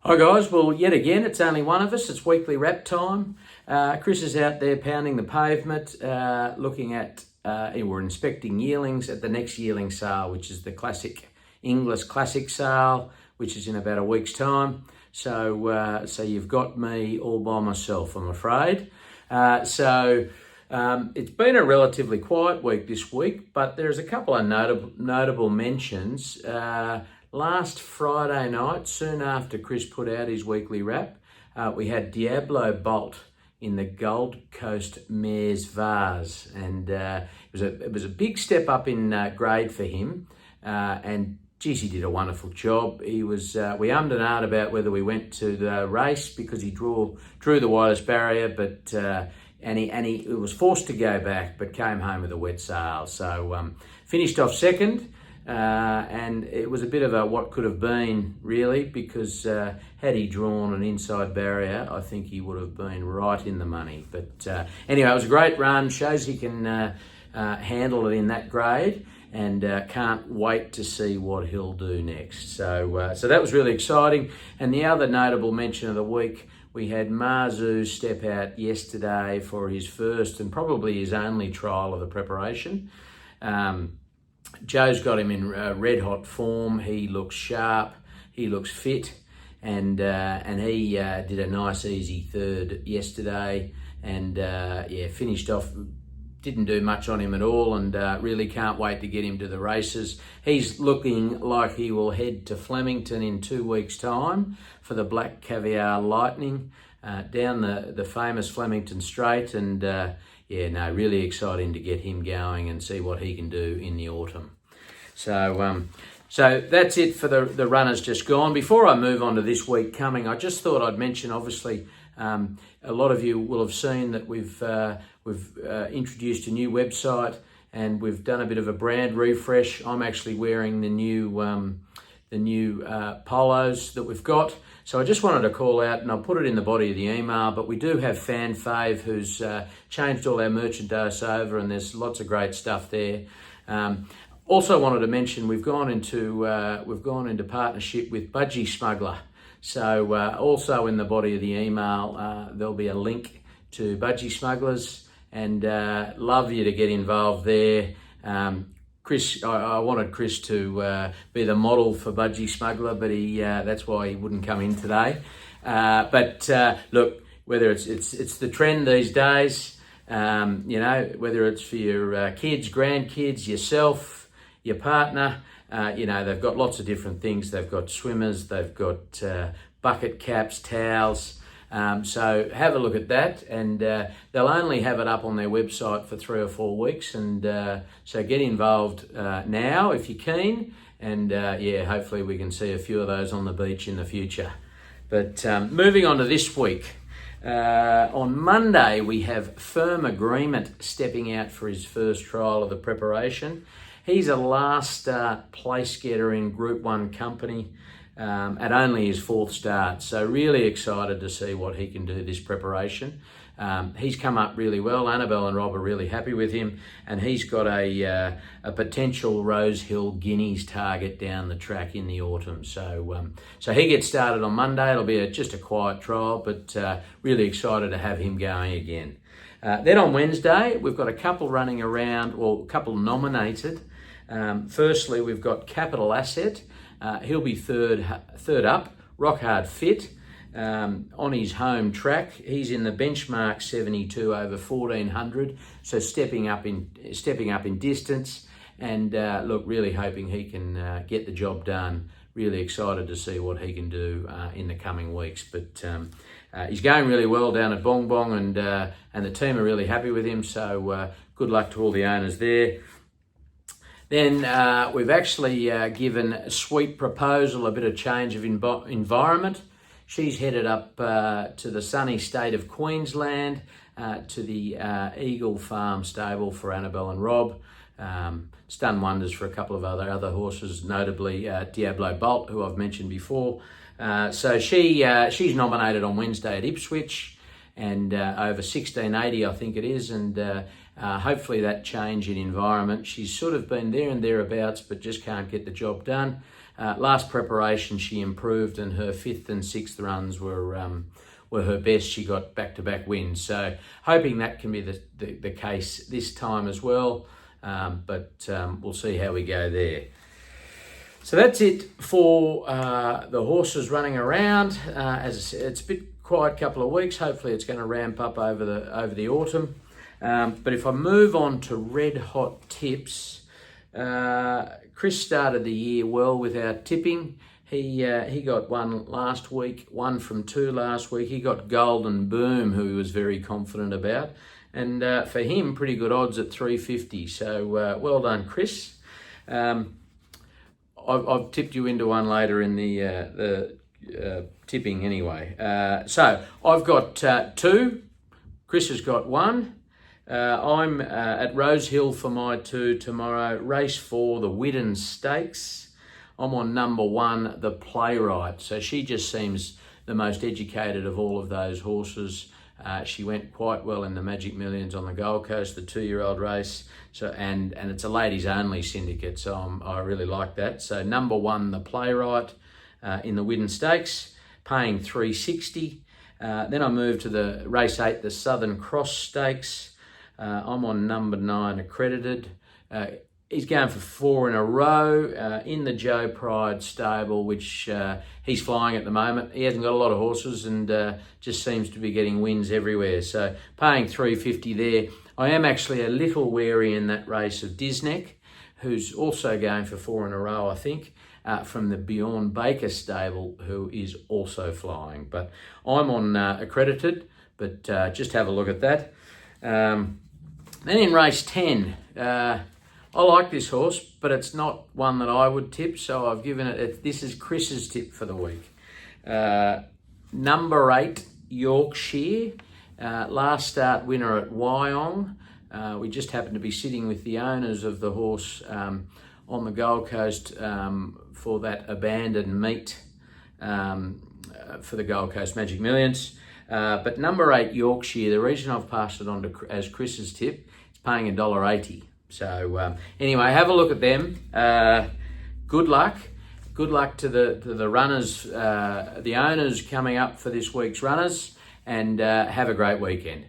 Hi guys, well yet again it's only one of us, it's weekly wrap time. Chris is out there pounding the pavement, looking at, we're inspecting yearlings at the next yearling sale, which is the classic Inglis Classic sale, which is in about a week's time. So you've got me all by myself, I'm afraid. It's been a relatively quiet week this week, but there's a couple of notable mentions. Last Friday night, soon after Chris put out his weekly wrap, we had Diablo Bolt in the Gold Coast Mares Vase, and it was a big step up in grade for him, and geez, he did a wonderful job. He was we ummed and ahed about whether we went to the race because he drew the widest barrier, but he was forced to go back, but came home with a wet sail. So finished off second. And it was a bit of a what could have been, really, because had he drawn an inside barrier, I think he would have been right in the money. But anyway, it was a great run, shows he can handle it in that grade, and can't wait to see what he'll do next. So that was really exciting. And the other notable mention of the week, we had Marzu step out yesterday for his first and probably his only trial of the preparation. Joe's got him in red hot form. He looks sharp, he looks fit, and he did a nice easy third yesterday, and finished off. Didn't do much on him at all, and really can't wait to get him to the races. He's looking like he will head to Flemington in 2 weeks' time for the Black Caviar Lightning down the famous Flemington Straight, and really exciting to get him going and see what he can do in the autumn. So that's it for the runners just gone. Before I move on to this week coming, I just thought I'd mention, obviously, a lot of you will have seen that we've introduced a new website, and we've done a bit of a brand refresh. I'm actually wearing the new polos that we've got. So I just wanted to call out, and I'll put it in the body of the email, but we do have Fan Fave, who's changed all our merchandise over, and there's lots of great stuff there. Also wanted to mention we've gone into partnership with Budgie Smuggler. So also in the body of the email, there'll be a link to Budgie Smugglers, and love you to get involved there. Chris, I wanted Chris to be the model for Budgie Smuggler, but that's why he wouldn't come in today. Look, whether it's the trend these days, whether it's for your kids, grandkids, yourself, your partner, they've got lots of different things. They've got swimmers, they've got bucket caps, towels. So have a look at that, and they'll only have it up on their website for 3 or 4 weeks, and so get involved now if you're keen, and hopefully we can see a few of those on the beach in the future. But moving on to this week, on Monday we have Firm Agreement stepping out for his first trial of the preparation. He's a last start place getter in Group 1 company. At only his 4th start, so really excited to see what he can do this preparation. He's come up really well. Annabelle and Rob are really happy with him, and he's got a potential Rose Hill Guineas target down the track in the autumn. So he gets started on Monday. It'll be just a quiet trial, but really excited to have him going again. Then on Wednesday, we've got a couple running around, or a couple nominated. Firstly, we've got Capital Asset. He'll be third up, rock hard fit, on his home track. He's in the benchmark 72 over 1400, so stepping up in distance, and look, really hoping he can get the job done. Really excited to see what he can do in the coming weeks. But he's going really well down at Bong Bong, and the team are really happy with him. So good luck to all the owners there. Then we've actually given Sweet Proposal a bit of change of environment. She's headed up to the sunny state of Queensland, to the Eagle Farm stable for Annabelle and Rob. It's done wonders for a couple of other horses, notably Diablo Bolt, who I've mentioned before. So she's nominated on Wednesday at Ipswich, and over 1680, I think it is, and Hopefully that change in environment. She's sort of been there and thereabouts, but just can't get the job done. Last preparation, she improved, and her 5th and 6th runs were her best. She got back-to-back wins. So hoping that can be the case this time as well. But we'll see how we go there. So that's it for the horses running around. As I said, it's a bit quiet couple of weeks. Hopefully it's going to ramp up over the autumn. But if I move on to red hot tips, Chris started the year well with our tipping. He got one last week, 1 from 2 last week. He got Golden Boom, who he was very confident about. And for him, pretty good odds at 350. So well done, Chris. I've tipped you into one later in the tipping anyway. So I've got 2. Chris has got 1. I'm at Rosehill for my 2 tomorrow. Race 4, the Widden Stakes. I'm on number 1, the Playwright. So she just seems the most educated of all of those horses. She went quite well in the Magic Millions on the Gold Coast, the 2-year-old race. So and it's a ladies only syndicate, so I really like that. So number 1, the Playwright in the Widden Stakes, paying 360. Then I move to the race 8, the Southern Cross Stakes. I'm on number 9, Accredited. He's going for 4 in a row in the Joe Pride stable, which he's flying at the moment. He hasn't got a lot of horses and just seems to be getting wins everywhere. So paying 350 there. I am actually a little wary in that race of Disneck, who's also going for 4 in a row, I think, from the Bjorn Baker stable, who is also flying. But I'm on Accredited, but just have a look at that. Then in race 10, I like this horse, but it's not one that I would tip, so I've given it, this is Chris's tip for the week. Number 8, Yorkshire, last start winner at Wyong. We just happened to be sitting with the owners of the horse on the Gold Coast for that abandoned meet for the Gold Coast Magic Millions. But number 8, Yorkshire, the reason I've passed it on to as Chris's tip, it's paying $1.80. So anyway, have a look at them. Good luck. Good luck to the runners, the owners coming up for this week's runners, and have a great weekend.